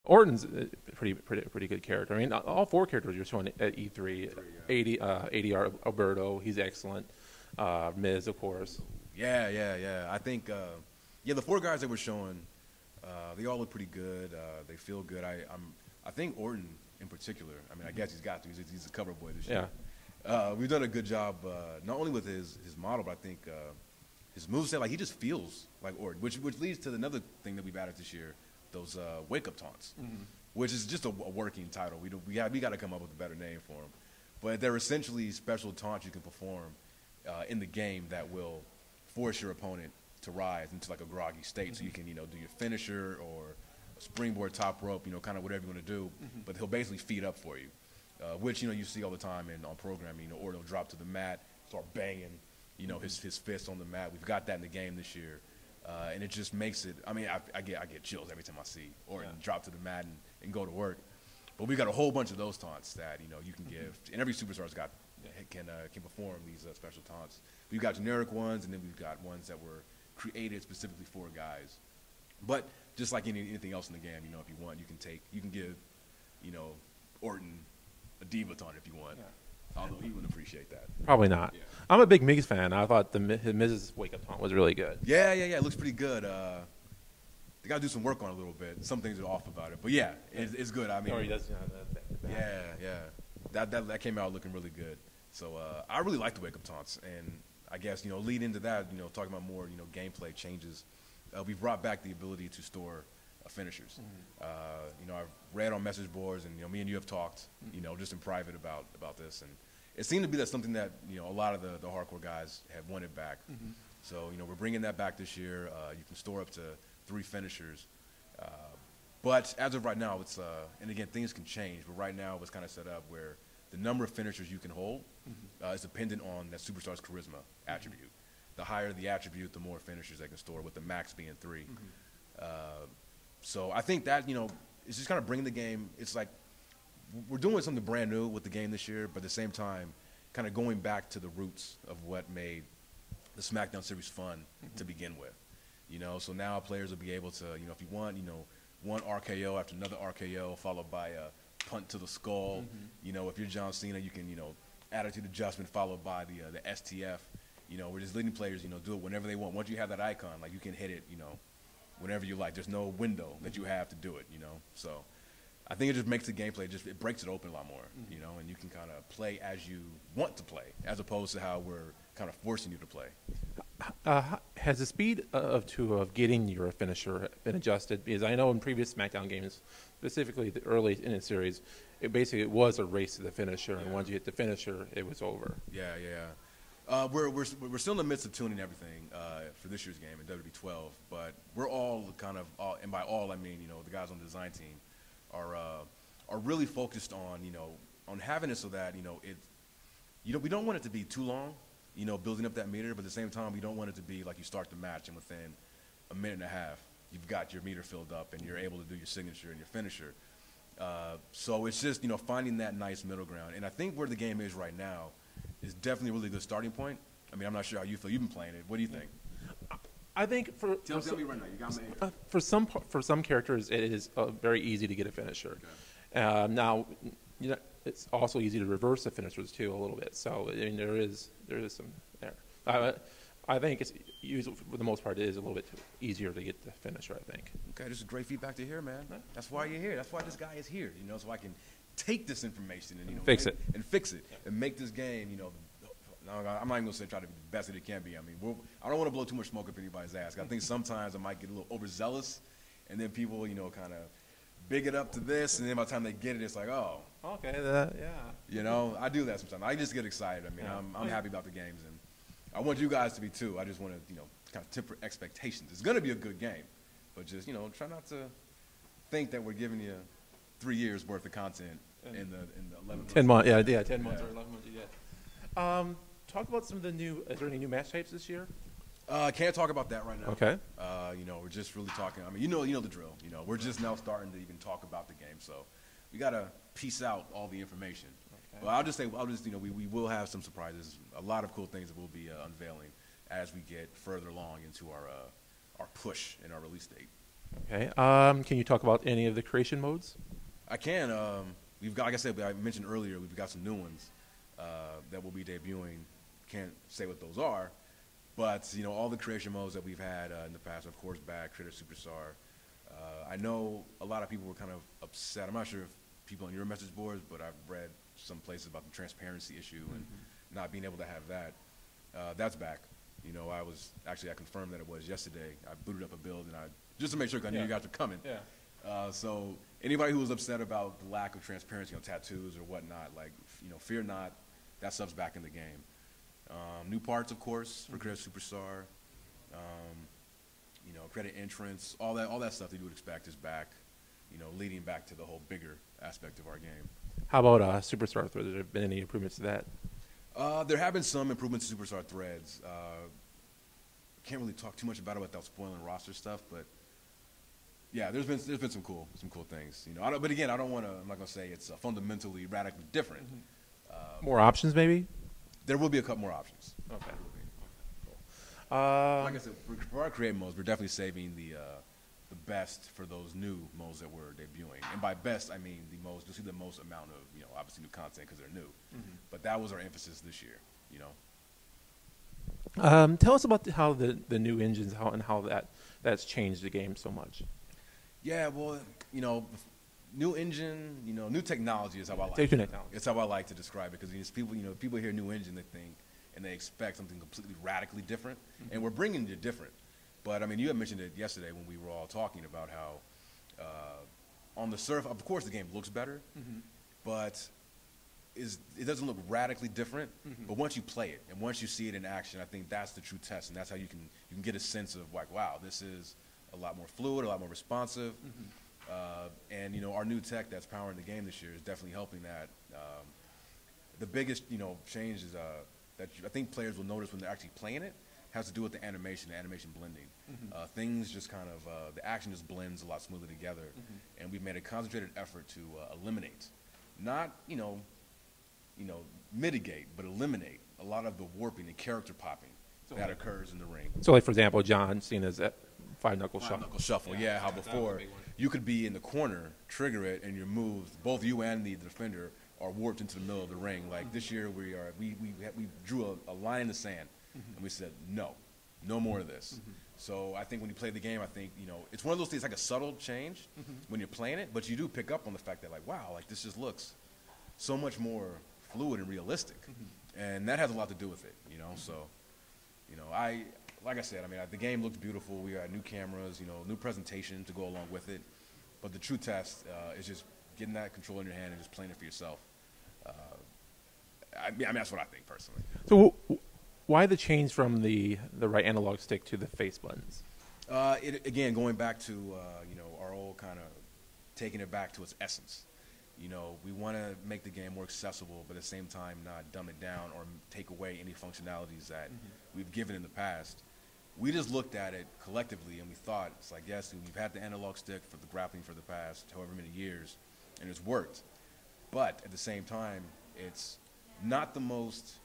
Orton's a pretty good character. I mean, all four characters you're showing at E3. ADR Alberto, he's excellent. Miz, of course. Yeah. I think, the four guys that we're showing, they all look pretty good. They feel good. I think Orton in particular. I mean, I guess he's got to. He's a cover boy this year. We've done a good job, not only with his model, but I think his moveset. Like he just feels like Orton, which leads to another thing that we've added this year. Those wake-up taunts, which is just a working title. We got to come up with a better name for them. But they're essentially special taunts you can perform in the game that will force your opponent to rise into like a groggy state. So you can, do your finisher or a springboard top rope, kind of whatever you want to do. But he'll basically feed up for you, which, you see all the time on programming, or he'll drop to the mat, start banging, his fist on the mat. We've got that in the game this year. And it just makes it. I mean, I get chills every time I see Orton drop to the mat and go to work. But we got a whole bunch of those taunts that you can give, and every superstar's can perform these special taunts. We've got generic ones, and then we've got ones that were created specifically for guys. But just like anything else in the game, if you want, you can give, Orton a diva taunt if you want. Yeah. Although he wouldn't appreciate that. Probably not. Yeah. I'm a big Miz fan. I thought his Miz's wake-up taunt was really good. Yeah. It looks pretty good. They got to do some work on it a little bit. Some things are off about it. But, yeah, it's good. I mean, or he does, That came out looking really good. So I really like the wake-up taunts. And I guess, lead into that, talking about more, gameplay changes. We've brought back the ability to store finishers. I've read on message boards, and, me and you have talked, just in private about this. And it seemed to be that something that, a lot of the hardcore guys have wanted back. So, we're bringing that back this year. You can store up to 3 finishers. But as of right now, it's, and again, things can change, but right now it's kind of set up where the number of finishers you can hold is dependent on that superstar's charisma attribute. The higher the attribute, the more finishers they can store, with the max being 3. So I think that, it's just kind of bringing the game. It's like we're doing something brand new with the game this year, but at the same time, kind of going back to the roots of what made the SmackDown series fun to begin with. So now players will be able to, if you want, one RKO after another RKO, followed by a punt to the skull. If you're John Cena, you can, attitude adjustment followed by the STF. We're just letting players, do it whenever they want. Once you have that icon, like you can hit it, whenever you like. There's no window that you have to do it, So I think it just makes the gameplay, it breaks it open a lot more, and you can kind of play as you want to play, as opposed to how we're kind of forcing you to play. Has the speed of getting your finisher been adjusted? Because I know in previous SmackDown games, specifically the early in the series, it was a race to the finisher, and once you hit the finisher, it was over. We're still in the midst of tuning everything for this year's game in WWE 12, but we're all kind of, and by all I mean, the guys on the design team are really focused on, on having it so that, we don't want it to be too long, building up that meter, but at the same time, we don't want it to be like you start the match and within a minute and a half, you've got your meter filled up and you're able to do your signature and your finisher. So it's just, finding that nice middle ground. And I think where the game is right now is definitely a really good starting point. I mean, I'm not sure how you feel. You've been playing it. What do you think? I think tell me right now. You got me. For some characters, it is very easy to get a finisher. Okay. Now, it's also easy to reverse the finishers too a little bit. So I mean, there is some there. I think it's usually, for the most part, it is a little bit easier to get the finisher, I think. Okay, this is great feedback to hear, man. That's why you're here. That's why this guy is here. So I can take this information and fix it and make this game. I'm not even gonna say try to be the best that it can be. I mean, I don't want to blow too much smoke up anybody's ass. I think sometimes I might get a little overzealous, and then people, kind of big it up to this, and then by the time they get it, it's like, oh, okay, yeah. I do that sometimes. I just get excited. I mean, I'm happy about the games, and I want you guys to be too. I just want to, kind of temper expectations. It's gonna be a good game, but just, try not to think that we're giving you 3 years worth of content in the 11 10 months. 10 months or 11 months. Yeah. Talk about some of the new. Is there any new match types this year? Can't talk about that right now. Okay. We're just really talking. I mean, you know the drill. We're just now starting to even talk about the game. So we gotta piece out all the information. Okay. But I'll just we will have some surprises. A lot of cool things that we'll be unveiling as we get further along into our push and our release date. Okay. Can you talk about any of the creation modes? I can. We've got, like I said, I mentioned earlier, we've got some new ones that will be debuting. Can't say what those are, but all the creation modes that we've had in the past, of course, back Creator Superstar. I know a lot of people were kind of upset. I'm not sure if people on your message boards, but I've read some places about the transparency issue and not being able to have that. That's back. I confirmed that it was yesterday. I booted up a build and just to make sure, 'cause I knew you guys were coming. Yeah. So anybody who was upset about the lack of transparency on tattoos or whatnot, fear not. That stuff's back in the game. New parts, of course, for Creator Superstar. Credit entrance, all that stuff that you would expect is back. Leading back to the whole bigger aspect of our game. How about Superstar Threads? Have there been any improvements to that? There have been some improvements to Superstar Threads. Can't really talk too much about it without spoiling roster stuff, but yeah, there's been some cool things. But again, I'm not gonna say it's fundamentally radically different. More options, maybe. There will be a couple more options. Okay. Cool. Like I said, for our create modes, we're definitely saving the best for those new modes that we're debuting. And by best, I mean you'll see the most amount of, obviously new content because they're new. But that was our emphasis this year, Tell us about how the new engines, how that's changed the game so much. Yeah, well, new engine, new technology is how I like. It's how I like to describe it because people hear new engine, they think and they expect something completely radically different, and we're bringing it different. But I mean, you had mentioned it yesterday when we were all talking about how on the surface, of course, the game looks better, but it doesn't look radically different. But once you play it and once you see it in action, I think that's the true test, and that's how you can get a sense of like, wow, this is a lot more fluid, a lot more responsive. And our new tech that's powering the game this year is definitely helping that. The biggest change is that I think players will notice when they're actually playing it has to do with the animation blending. Things just kind of the action just blends a lot smoother together, and we've made a concentrated effort to eliminate, not mitigate, but eliminate a lot of the warping and character popping that occurs in the ring. So, like for example, John Cena's five knuckle shuffle. Yeah, how before you could be in the corner, trigger it, and your moves, both you and the defender, are warped into the middle of the ring. Like this year, we drew a line in the sand, and we said no more of this. So I think when you play the game, I think it's one of those things, like a subtle change when you're playing it, but you do pick up on the fact that like, wow, like this just looks so much more fluid and realistic, and that has a lot to do with it. So like I said, I mean, the game looks beautiful. We got new cameras, new presentation to go along with it. But the true test is just getting that control in your hand and just playing it for yourself. I mean, that's what I think personally. So why the change from the right analog stick to the face buttons? Again, going back to our old kind of taking it back to its essence. We want to make the game more accessible, but at the same time not dumb it down or take away any functionalities that we've given in the past. We just looked at it collectively and we thought, it's like, yes, we've had the analog stick for the grappling for the past however many years, and it's worked. But at the same time, it's not the most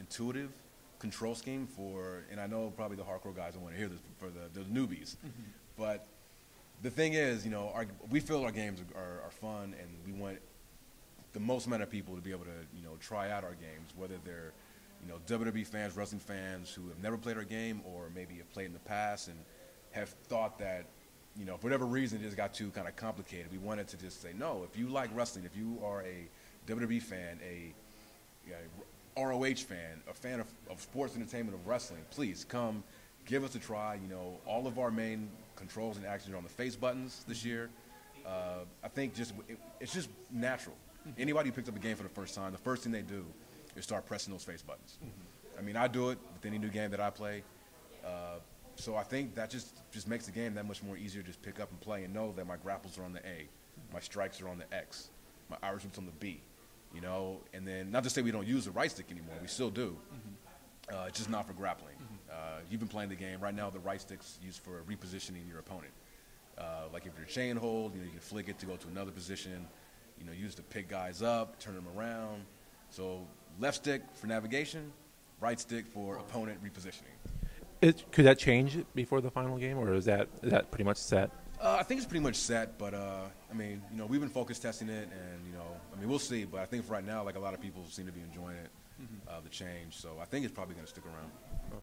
intuitive control scheme and I know probably the hardcore guys don't want to hear this for the newbies, but the thing is, we feel our games are fun, and we want the most amount of people to be able to, try out our games, whether they're, WWE fans, wrestling fans who have never played our game, or maybe have played in the past and have thought that, for whatever reason, it just got too kind of complicated. We wanted to just say, no, if you like wrestling, if you are a WWE fan, a ROH fan, a fan of sports entertainment, of wrestling, please come, give us a try. All of our main controls and actions are on the face buttons this year. I think it's just natural. Anybody who picks up a game for the first time, the first thing they do is start pressing those face buttons. I mean, I do it with any new game that I play. So I think that just makes the game that much more easier to just pick up and play and know that my grapples are on the A, my strikes are on the X, my Irish whip's on the B. And then not to say we don't use the right stick anymore, we still do. It's just not for grappling. You've been playing the game. Right now, the right stick's used for repositioning your opponent. Like if you're chain hold, you can flick it to go to another position. Use to pick guys up, turn them around. So left stick for navigation, right stick for opponent repositioning. Could that change before the final game, or is that pretty much set? think it's pretty much set, but I mean, you know, we've been focus testing it, and you know, I mean, we'll see. But I think for right now, like a lot of people seem to be enjoying it, the change. So I think it's probably going to stick around.